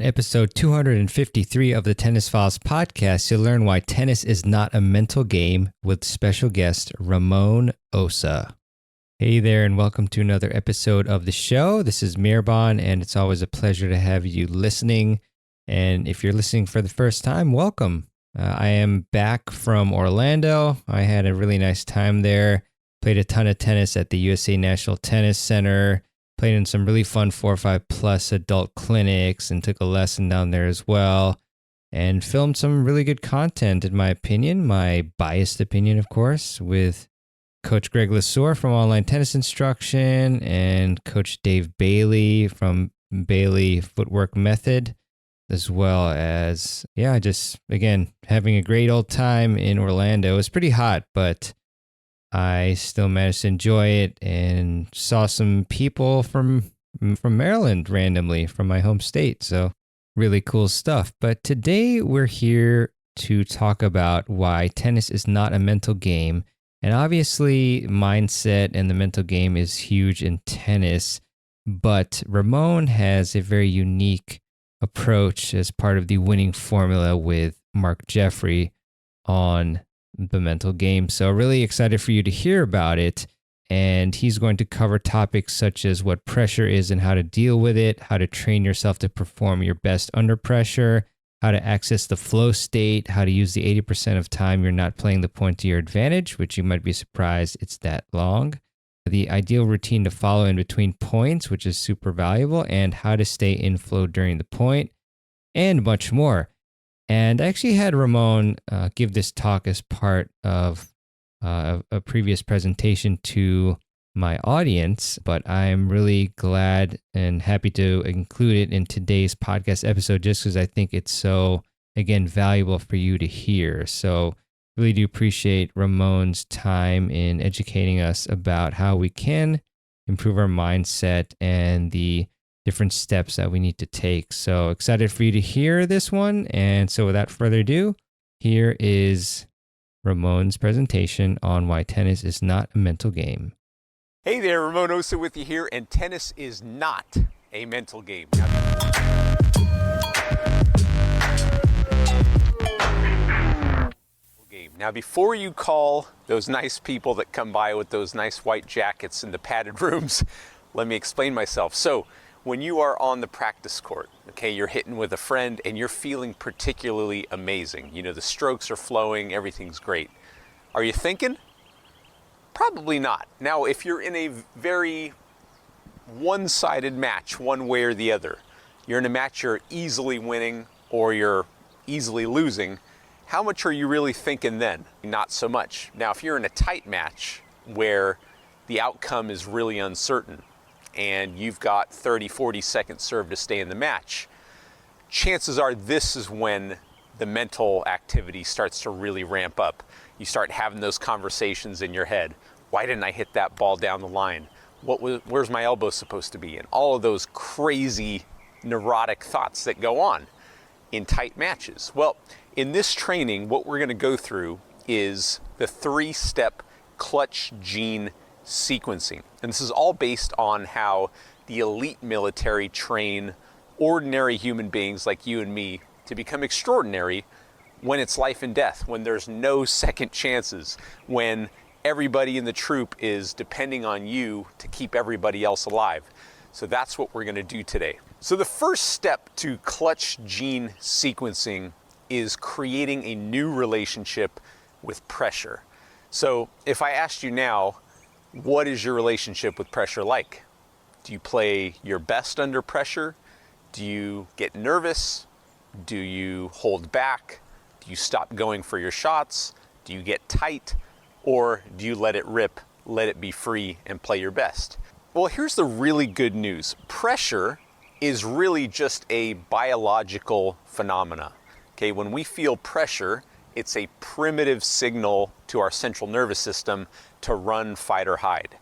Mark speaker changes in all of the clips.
Speaker 1: episode 253 of the Tennis Files podcast, you'll learn why tennis is not a mental game with special guest Ramon Osa. Hey there, and welcome to another episode of the show. This is Mirban, and it's always a pleasure to have you listening. And if you're listening for the first time, welcome. I am back from Orlando. I had a really nice time there. Played a ton of tennis at the USA National Tennis Center. Played in some really fun 4 or 5 plus adult clinics and took a lesson down there as well. And filmed some really good content, in my opinion, my biased opinion, of course, with Coach Greg Lesueur from Online Tennis Instruction and Coach Dave Bailey from Bailey Footwork Method, as well as, just, again, having a great old time in Orlando. It was pretty hot, but I still managed to enjoy it and saw some people from Maryland randomly from my home state. So really cool stuff. But today we're here to talk about why tennis is not a mental game. And obviously mindset and the mental game is huge in tennis, but Ramon has a very unique approach as part of the winning formula with Mark Jeffery on the mental game. So really excited for you to hear about it. And he's going to cover topics such as what pressure is and how to deal with it, how to train yourself to perform your best under pressure, how to access the flow state, how to use the 80% of time you're not playing the point to your advantage, which you might be surprised it's that long, the ideal routine to follow in between points, which is super valuable, and how to stay in flow during the point, and much more. And I actually had Ramon give this talk as part of a previous presentation to my audience, but I'm really glad and happy to include it in today's podcast episode just because I think it's so, again, valuable for you to hear. So really do appreciate Ramon's time in educating us about how we can improve our mindset and the different steps that we need to take. So excited for you to hear this one. And so without further ado, here is Ramon's presentation on why tennis is not a mental game.
Speaker 2: Hey there, Ramon Osa with you here, and tennis is not a mental game. Now, before you call those nice people that come by with those nice white jackets in the padded rooms, let me explain myself. So, when you are on the practice court, okay, you're hitting with a friend and you're feeling particularly amazing. You know, the strokes are flowing, everything's great. Are you thinking? Probably not. Now, if you're in a very one-sided match, one way or the other, you're in a match you're easily winning or you're easily losing, how much are you really thinking then? Not so much. Now, if you're in a tight match where the outcome is really uncertain, and you've got 30, 40 seconds served to stay in the match, chances are this is when the mental activity starts to really ramp up. You start having those conversations in your head. Why didn't I hit that ball down the line? Where's my elbow supposed to be? And all of those crazy neurotic thoughts that go on in tight matches. Well, in this training, what we're gonna go through is the 3-step clutch gene sequencing. And this is all based on how the elite military train ordinary human beings like you and me to become extraordinary when it's life and death, when there's no second chances, when everybody in the troop is depending on you to keep everybody else alive. So that's what we're going to do today. So the first step to clutch gene sequencing is creating a new relationship with pressure. So if I asked you now, what is your relationship with pressure like? Do you play your best under pressure? Do you get nervous? Do you hold back? Do you stop going for your shots? Do you get tight? Or do you let it rip, let it be free, and play your best? Well, here's the really good news. Pressure is really just a biological phenomena. Okay, when we feel pressure, it's a primitive signal to our central nervous system to run, fight, or hide.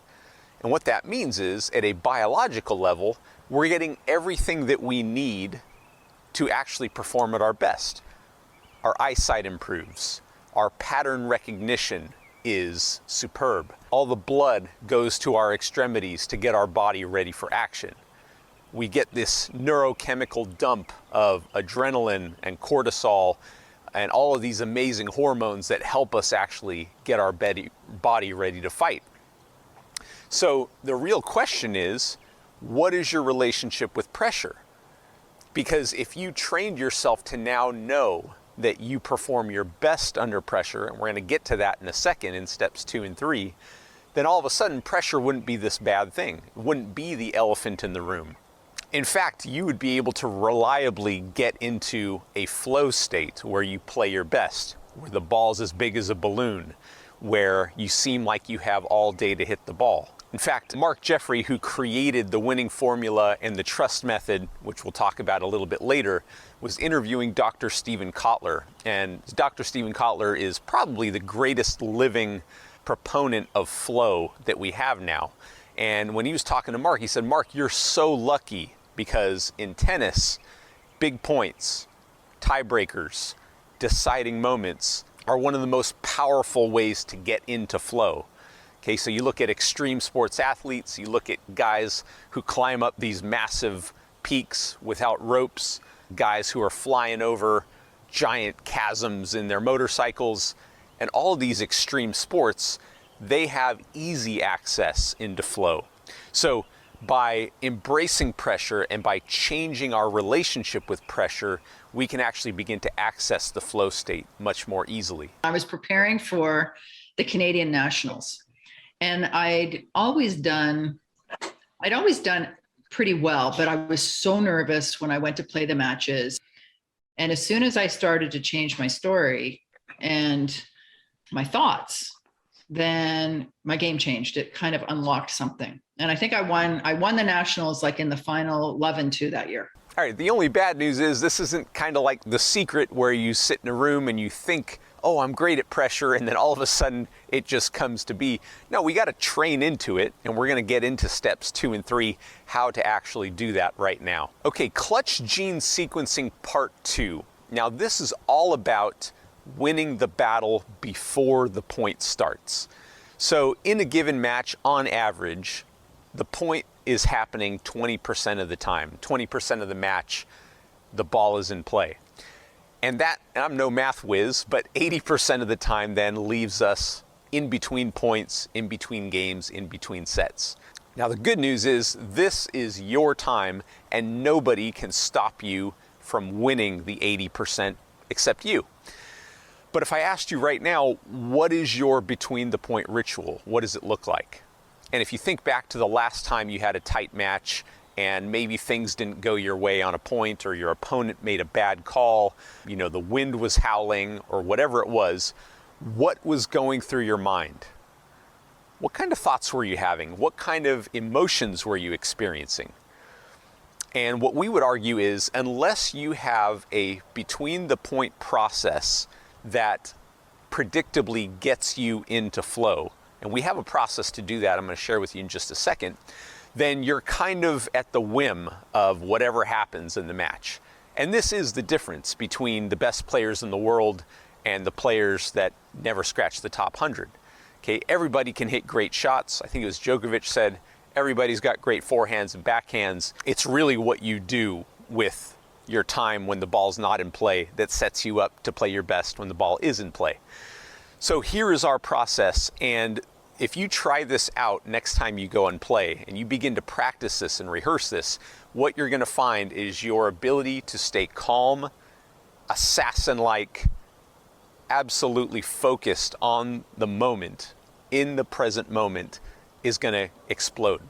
Speaker 2: And what that means is, at a biological level, we're getting everything that we need to actually perform at our best. Our eyesight improves. Our pattern recognition is superb. All the blood goes to our extremities to get our body ready for action. we get this neurochemical dump of adrenaline and cortisol and all of these amazing hormones that help us actually get our body ready to fight. So the real question is, what is your relationship with pressure? Because if you trained yourself to now know that you perform your best under pressure, and we're going to get to that in a second in steps 2 and 3, then all of a sudden pressure wouldn't be this bad thing. It wouldn't be the elephant in the room. In fact, you would be able to reliably get into a flow state where you play your best, where the ball's as big as a balloon, where you seem like you have all day to hit the ball. In fact, Mark Jeffery, who created the winning formula and the trust method, which we'll talk about a little bit later, was interviewing Dr. Steven Kotler. And Dr. Steven Kotler is probably the greatest living proponent of flow that we have now. And when he was talking to Mark, he said, "Mark, you're so lucky, because in tennis, big points, tiebreakers, deciding moments are one of the most powerful ways to get into flow." Okay, so you look at extreme sports athletes, you look at guys who climb up these massive peaks without ropes, guys who are flying over giant chasms in their motorcycles, and all of these extreme sports, they have easy access into flow. So by embracing pressure and by changing our relationship with pressure, we can actually begin to access the flow state much more easily.
Speaker 3: I was preparing for the Canadian Nationals, and I'd always done pretty well, but I was so nervous when I went to play the matches. And as soon as I started to change my story and my thoughts, then my game changed. It kind of unlocked something. And I think I won the Nationals like in the final 11-2 that year.
Speaker 2: All right, the only bad news is this isn't kind of like The Secret where you sit in a room and you think, oh, I'm great at pressure, and then all of a sudden it just comes to be. No, we got to train into it, and we're going to get into steps 2 and 3, how to actually do that right now. Okay, clutch gene sequencing part 2. Now this is all about winning the battle before the point starts. So in a given match, on average, the point is happening 20% of the time. 20% of the match, the ball is in play. And that, I'm no math whiz, but 80% of the time then leaves us in between points, in between games, in between sets. Now the good news is this is your time and nobody can stop you from winning the 80% except you. But if I asked you right now, what is your between the point ritual? What does it look like? And if you think back to the last time you had a tight match and maybe things didn't go your way on a point, or your opponent made a bad call, you know, the wind was howling or whatever it was, what was going through your mind? What kind of thoughts were you having? What kind of emotions were you experiencing? And what we would argue is, unless you have a between the point process that predictably gets you into flow, and we have a process to do that I'm going to share with you in just a second, then you're kind of at the whim of whatever happens in the match. And this is the difference between the best players in the world and the players that never scratch the top 100. Okay, everybody can hit great shots. I think it was Djokovic said, everybody's got great forehands and backhands. It's really what you do with your time when the ball's not in play that sets you up to play your best when the ball is in play. So here is our process, and if you try this out next time you go and play and you begin to practice this and rehearse this, what you're going to find is your ability to stay calm, assassin-like, absolutely focused on the moment, in the present moment, is going to explode.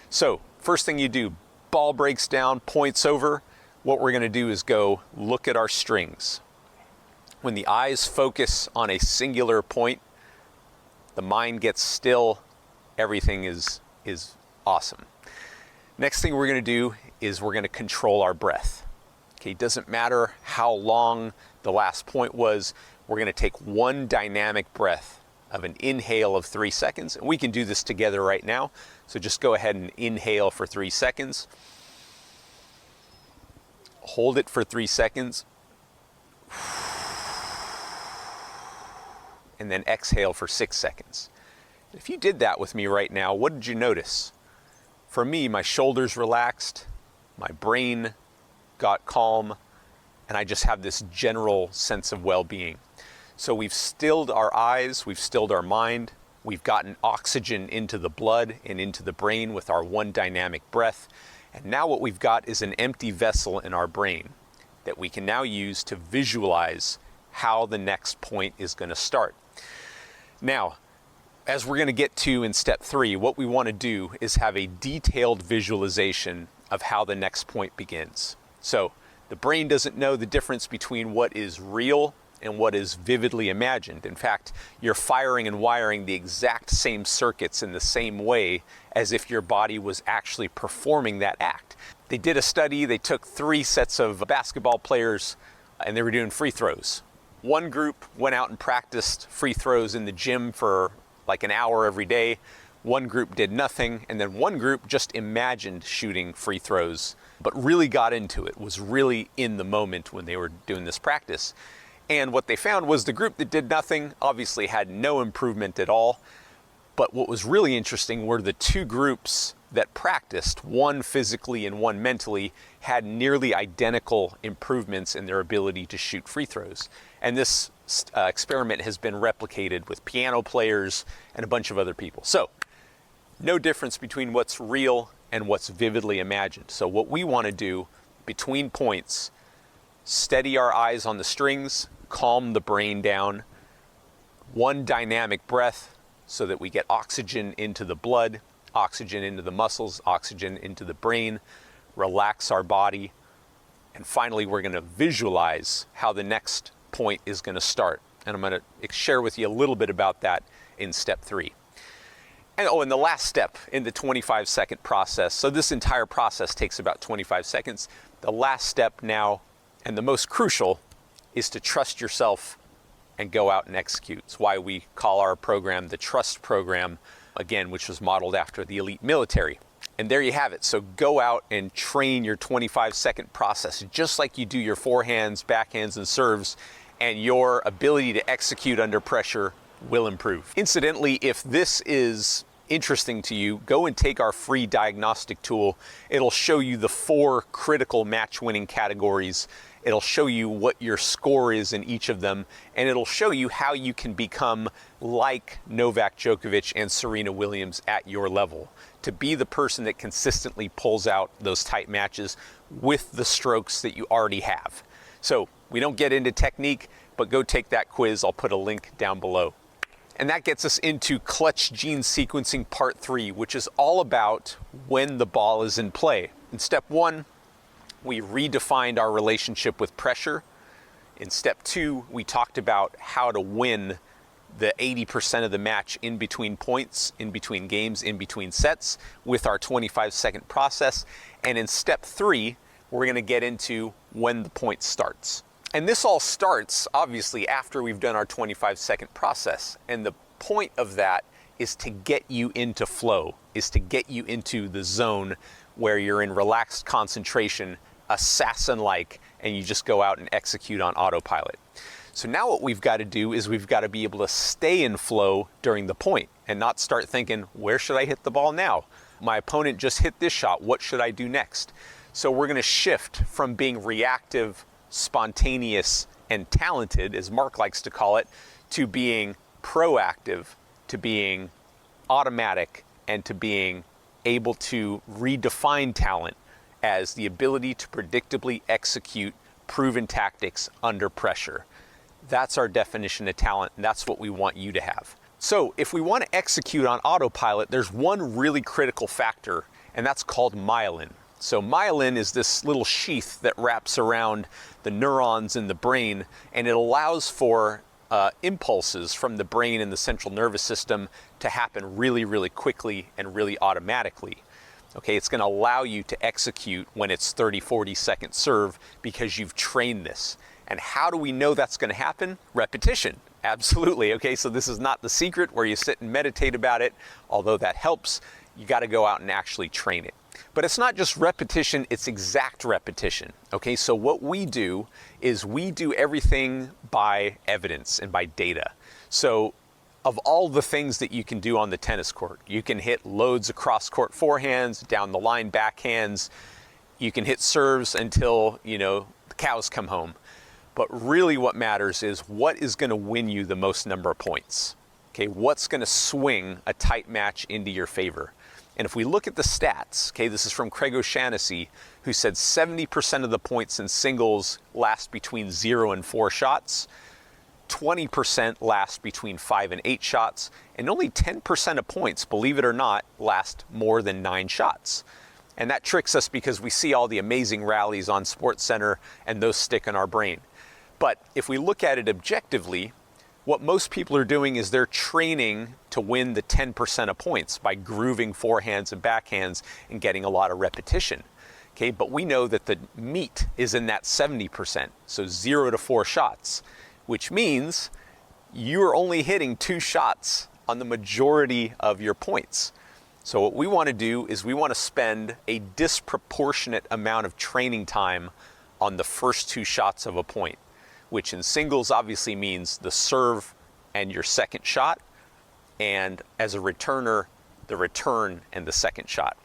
Speaker 2: So first thing you do, ball breaks down, points over. What we're going to do is go look at our strings. When the eyes focus on a singular point, the mind gets still, everything is awesome. Next thing we're going to do is we're going to control our breath. Okay, it doesn't matter how long the last point was, we're going to take one dynamic breath of an inhale of 3 seconds, and we can do this together right now. So just go ahead and inhale for 3 seconds. Hold it for 3 seconds. And then exhale for 6 seconds. If you did that with me right now, what did you notice? For me, my shoulders relaxed, my brain got calm, and I just have this general sense of well-being. So we've stilled our eyes, we've stilled our mind, we've gotten oxygen into the blood and into the brain with our one dynamic breath. And now what we've got is an empty vessel in our brain that we can now use to visualize how the next point is going to start. Now, as we're going to get to in step 3, what we want to do is have a detailed visualization of how the next point begins. So the brain doesn't know the difference between what is real and what is vividly imagined. In fact, you're firing and wiring the exact same circuits in the same way as if your body was actually performing that act. They did a study, they took 3 sets of basketball players and they were doing free throws. One group went out and practiced free throws in the gym for like an hour every day. One group did nothing, and then one group just imagined shooting free throws, but really got into it, was really in the moment when they were doing this practice. And what they found was the group that did nothing obviously had no improvement at all. But what was really interesting were the 2 groups that practiced, one physically and one mentally, had nearly identical improvements in their ability to shoot free throws. And this experiment has been replicated with piano players and a bunch of other people. So, no difference between what's real and what's vividly imagined. So what we want to do between points, steady our eyes on the strings, calm the brain down, one dynamic breath so that we get oxygen into the blood, oxygen into the muscles, oxygen into the brain, relax our body, and finally we're going to visualize how the next point is going to start. And I'm going to share with you a little bit about that in step 3. And the last step in the 25-second process, so this entire process takes about 25 seconds. The last step now, and the most crucial, is to trust yourself and go out and execute. It's why we call our program the Trust Program, again, which was modeled after the elite military. And there you have it. So go out and train your 25-second process, just like you do your forehands, backhands, and serves, and your ability to execute under pressure will improve. Incidentally, if this is interesting to you, go and take our free diagnostic tool. It'll show you the 4 critical match-winning categories. It'll show you what your score is in each of them, and it'll show you how you can become like Novak Djokovic and Serena Williams at your level, to be the person that consistently pulls out those tight matches with the strokes that you already have. So we don't get into technique, but go take that quiz. I'll put a link down below. And that gets us into clutch gene sequencing part 3, which is all about when the ball is in play. In step 1, we redefined our relationship with pressure. In step 2, we talked about how to win the 80% of the match in between points, in between games, in between sets with our 25-second process. And in step 3, we're going to get into when the point starts. And this all starts, obviously, after we've done our 25-second process. And the point of that is to get you into flow, is to get you into the zone where you're in relaxed concentration, assassin-like, and you just go out and execute on autopilot. So now what we've got to do is we've got to be able to stay in flow during the point and not start thinking, where should I hit the ball now? My opponent just hit this shot. What should I do next? So we're going to shift from being reactive, spontaneous, and talented, as Mark likes to call it, to being proactive, to being automatic, and to being able to redefine talent as the ability to predictably execute proven tactics under pressure. That's our definition of talent, and that's what we want you to have. So if we want to execute on autopilot, there's one really critical factor, and that's called myelin. So myelin is this little sheath that wraps around the neurons in the brain, and it allows for impulses from the brain and the central nervous system to happen really, really quickly and really automatically. Okay, it's going to allow you to execute when it's 30, 40 second serve because you've trained this. And how do we know that's going to happen? Repetition. Absolutely. Okay, so this is not the secret where you sit and meditate about it, although that helps. You got to go out and actually train it. But it's not just repetition, it's exact repetition. Okay, so what we do is we do everything by evidence and by data. So of all the things that you can do on the tennis court, you can hit loads across court forehands, down the line backhands, You can hit serves until, the cows come home. But really what matters is what is going to win you the most number of points. Okay, what's going to swing a tight match into your favor? And if we look at the stats, okay, this is from Craig O'Shaughnessy, who said 70% of the points in singles last between 0 and 4 shots, 20% last between 5 and 8 shots, and only 10% of points, believe it or not, last more than 9 shots. And that tricks us because we see all the amazing rallies on SportsCenter and those stick in our brain. But if we look at it objectively, what most people are doing is they're training to win the 10% of points by grooving forehands and backhands and getting a lot of repetition. Okay, but we know that the meat is in that 70%, so 0 to 4 shots, which means you're only hitting 2 shots on the majority of your points. So what we want to do is we want to spend a disproportionate amount of training time on the first 2 shots of a point, which in singles obviously means the serve and your second shot, and as a returner, the return and the second shot.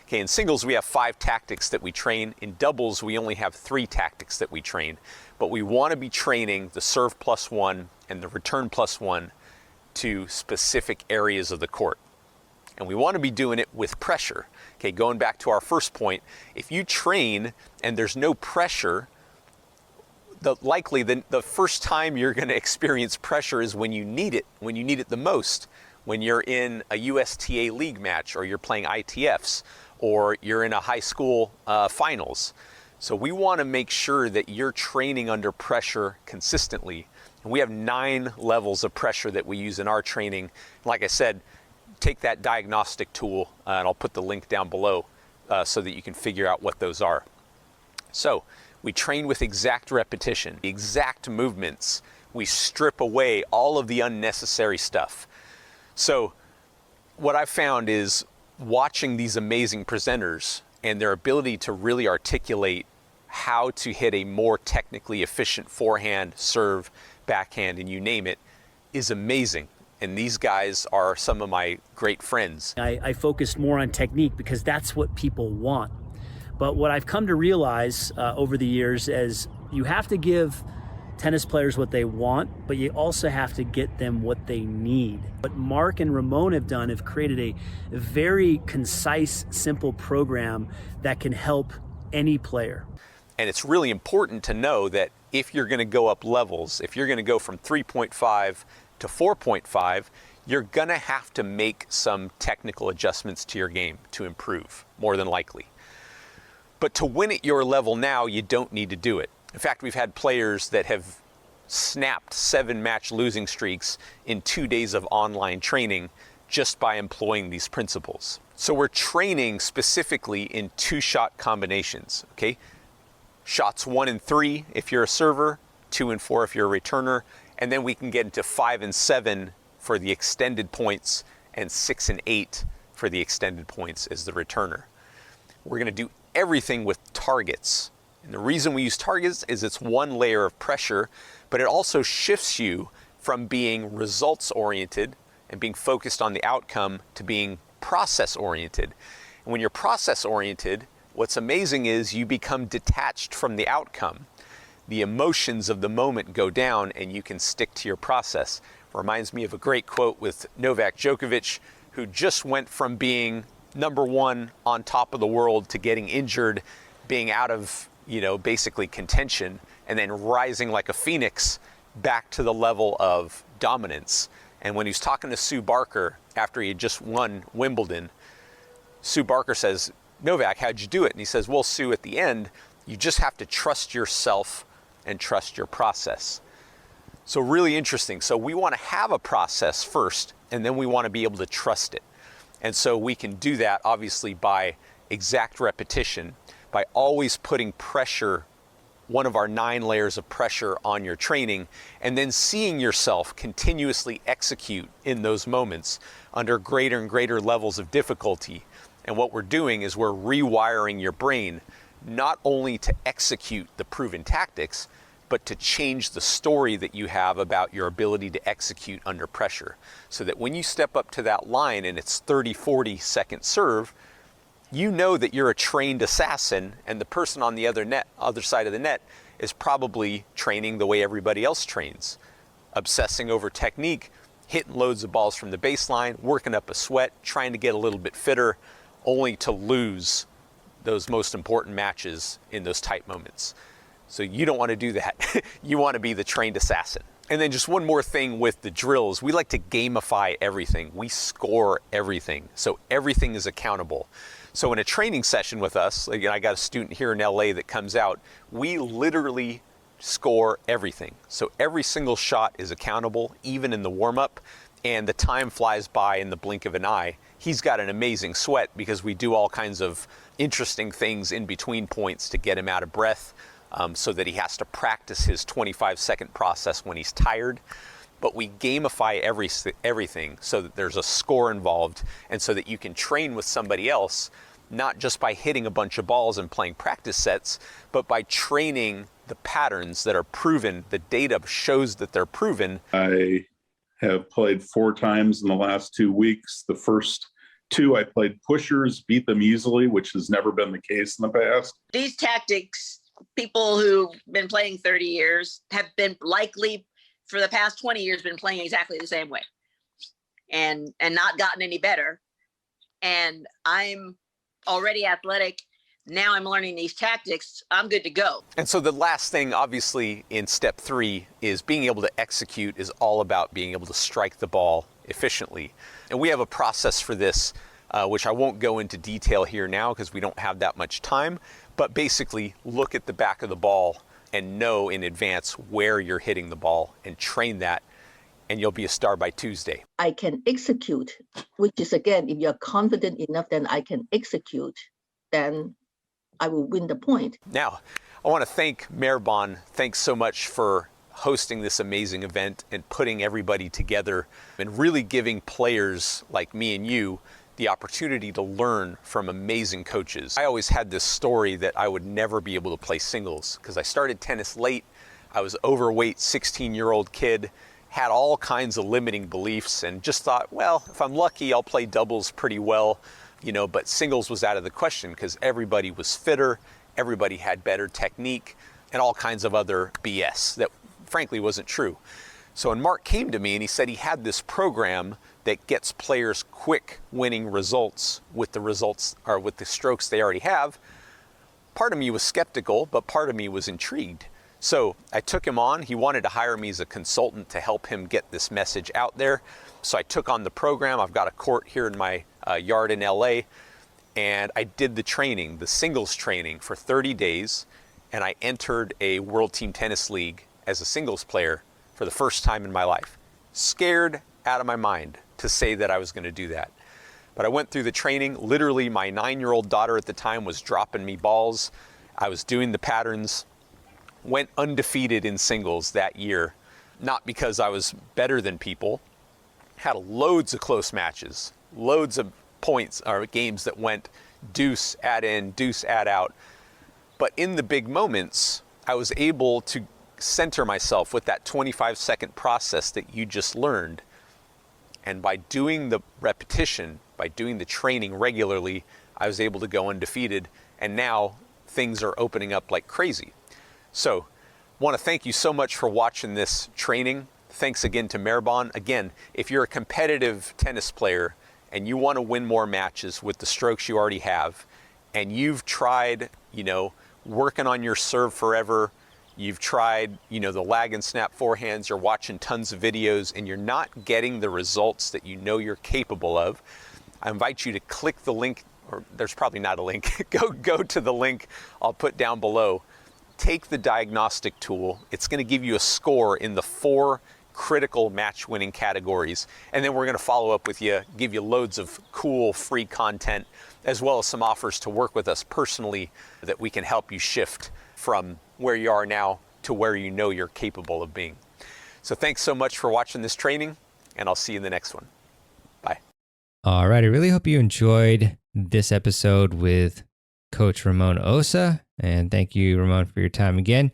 Speaker 2: Okay, in singles we have 5 tactics that we train. In doubles we only have 3 tactics that we train, but we want to be training the serve +1 and the return +1 to specific areas of the court. And we want to be doing it with pressure. Okay, going back to our first point, if you train and there's no pressure, the first time you're going to experience pressure is when you need it the most, when you're in a USTA league match, or you're playing ITFs, or you're in a high school finals. So we want to make sure that you're training under pressure consistently. And we have 9 levels of pressure that we use in our training. Like I said, take that diagnostic tool, and I'll put the link down below so that you can figure out what those are. So we train with exact repetition, exact movements. We strip away all of the unnecessary stuff. So what I've found is watching these amazing presenters and their ability to really articulate how to hit a more technically efficient forehand, serve, backhand, and you name it, is amazing. And these guys are some of my great friends.
Speaker 4: I focused more on technique because that's what people want. But what I've come to realize over the years is you have to give tennis players what they want, but you also have to get them what they need. What Mark and Ramon have done, have created a very concise, simple program that can help any player.
Speaker 2: And it's really important to know that if you're going to go up levels, if you're going to go from 3.5 to 4.5, you're going to have to make some technical adjustments to your game to improve, more than likely. But to win at your level now, you don't need to do it. In fact, we've had players that have snapped 7-match losing streaks in 2 days of online training just by employing these principles. So we're training specifically in 2-shot combinations, okay? Shots 1 and 3 if you're a server, 2 and 4 if you're a returner, and then we can get into 5 and 7 for the extended points, and 6 and 8 for the extended points as the returner. We're going to do everything with targets. And the reason we use targets is it's one layer of pressure, but it also shifts you from being results oriented and being focused on the outcome to being process oriented. And when you're process oriented, what's amazing is you become detached from the outcome. The emotions of the moment go down and you can stick to your process. Reminds me of a great quote with Novak Djokovic, who just went from being #1 on top of the world to getting injured, being out of, basically contention, and then rising like a phoenix back to the level of dominance. And when he was talking to Sue Barker after he had just won Wimbledon, Sue Barker says, "Novak, how'd you do it?" And he says, "Well, Sue, at the end, you just have to trust yourself and trust your process." So really interesting. So we want to have a process first, and then we want to be able to trust it. And so we can do that obviously by exact repetition, by always putting pressure, one of our 9 layers of pressure on your training, and then seeing yourself continuously execute in those moments under greater and greater levels of difficulty. And what we're doing is we're rewiring your brain, not only to execute the proven tactics, but to change the story that you have about your ability to execute under pressure. So that when you step up to that line and it's 30, 40 second serve, you know that you're a trained assassin, and the person on the other side of the net is probably training the way everybody else trains, obsessing over technique, hitting loads of balls from the baseline, working up a sweat, trying to get a little bit fitter, only to lose those most important matches in those tight moments. So you don't want to do that. You want to be the trained assassin. And then just one more thing with the drills, we like to gamify everything. We score everything, so everything is accountable. So in a training session with us, like I got a student here in LA that comes out, we literally score everything. So every single shot is accountable, even in the warm-up, and the time flies by in the blink of an eye. He's got an amazing sweat because we do all kinds of interesting things in between points to get him out of breath, so that he has to practice his 25-second process when he's tired. But we gamify everything so that there's a score involved, and so that you can train with somebody else, not just by hitting a bunch of balls and playing practice sets, but by training the patterns that are proven. The data shows that they're proven.
Speaker 5: I have played 4 times in the last 2 weeks. The first 2 I played pushers, beat them easily, which has never been the case in the past.
Speaker 6: These tactics, people who've been playing 30 years have been likely for the past 20 years been playing exactly the same way and not gotten any better. And I'm already athletic. Now I'm learning these tactics. I'm good to go.
Speaker 2: And so the last thing, obviously, in step 3 is being able to execute is all about being able to strike the ball efficiently. And we have a process for this, which I won't go into detail here now because we don't have that much time. But basically, look at the back of the ball and know in advance where you're hitting the ball and train that, and you'll be a star by Tuesday.
Speaker 7: I can execute, which is, again, if you're confident enough, then I can execute, then I will win the point.
Speaker 2: Now, I want to thank Maribon. Thanks so much for hosting this amazing event and putting everybody together and really giving players like me and you the opportunity to learn from amazing coaches. I always had this story that I would never be able to play singles because I started tennis late. I was overweight, 16-year-old kid, had all kinds of limiting beliefs, and just thought, well, if I'm lucky, I'll play doubles pretty well, but singles was out of the question because everybody was fitter, everybody had better technique, and all kinds of other BS that frankly wasn't true. So when Mark came to me and he said he had this program that gets players quick winning results with the strokes they already have, part of me was skeptical, but part of me was intrigued. So I took him on. He wanted to hire me as a consultant to help him get this message out there. So I took on the program. I've got a court here in my yard in LA, and I did the training, the singles training for 30 days, and I entered a World Team Tennis League as a singles player for the first time in my life. Scared out of my mind to say that I was going to do that. But I went through the training. Literally, my 9-year-old daughter at the time was dropping me balls. I was doing the patterns, went undefeated in singles that year, not because I was better than people, had loads of close matches, loads of points or games that went deuce, add in, deuce, add out. But in the big moments, I was able to center myself with that 25-second process that you just learned. And by doing the repetition, by doing the training regularly, I was able to go undefeated. And now things are opening up like crazy. So I want to thank you so much for watching this training. Thanks again to Maribon. Again, if you're a competitive tennis player and you want to win more matches with the strokes you already have, and you've tried, working on your serve forever, you've tried, the lag and snap forehands, you're watching tons of videos, and you're not getting the results that you know you're capable of, I invite you to click the link, or there's probably not a link, go to the link I'll put down below. Take the diagnostic tool. It's going to give you a score in the 4 critical match-winning categories, and then we're going to follow up with you, give you loads of cool free content, as well as some offers to work with us personally that we can help you shift from where you are now to where you know you're capable of being. So thanks so much for watching this training, and I'll see you in the next one. Bye.
Speaker 1: All right. I really hope you enjoyed this episode with Coach Ramon Osa. And thank you, Ramon, for your time again.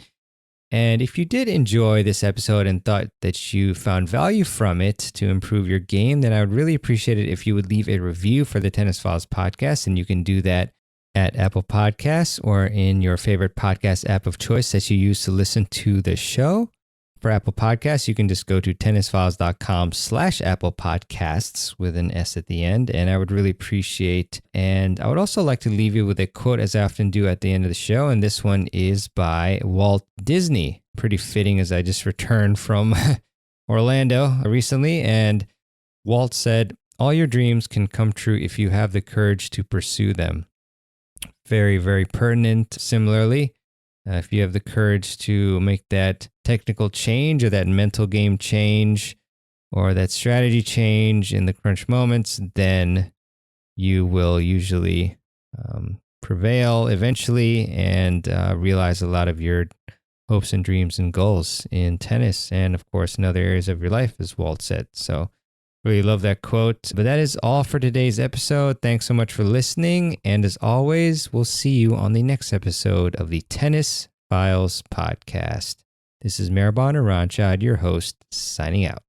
Speaker 1: And if you did enjoy this episode and thought that you found value from it to improve your game, then I would really appreciate it if you would leave a review for the Tennis Files podcast. And you can do that at Apple Podcasts or in your favorite podcast app of choice that you use to listen to the show. For Apple Podcasts, you can just go to tennisfiles.com/Apple Podcasts with an S at the end. And I would really appreciate, and I would also like to leave you with a quote as I often do at the end of the show. And this one is by Walt Disney. Pretty fitting as I just returned from Orlando recently. And Walt said, "All your dreams can come true if you have the courage to pursue them." Very, very pertinent. Similarly, if you have the courage to make that technical change or that mental game change or that strategy change in the crunch moments, then you will usually prevail eventually and realize a lot of your hopes and dreams and goals in tennis and, of course, in other areas of your life, as Walt said. So really love that quote. But that is all for today's episode. Thanks so much for listening. And as always, we'll see you on the next episode of the Tennis Files podcast. This is Maribon Aranchad, your host, signing out.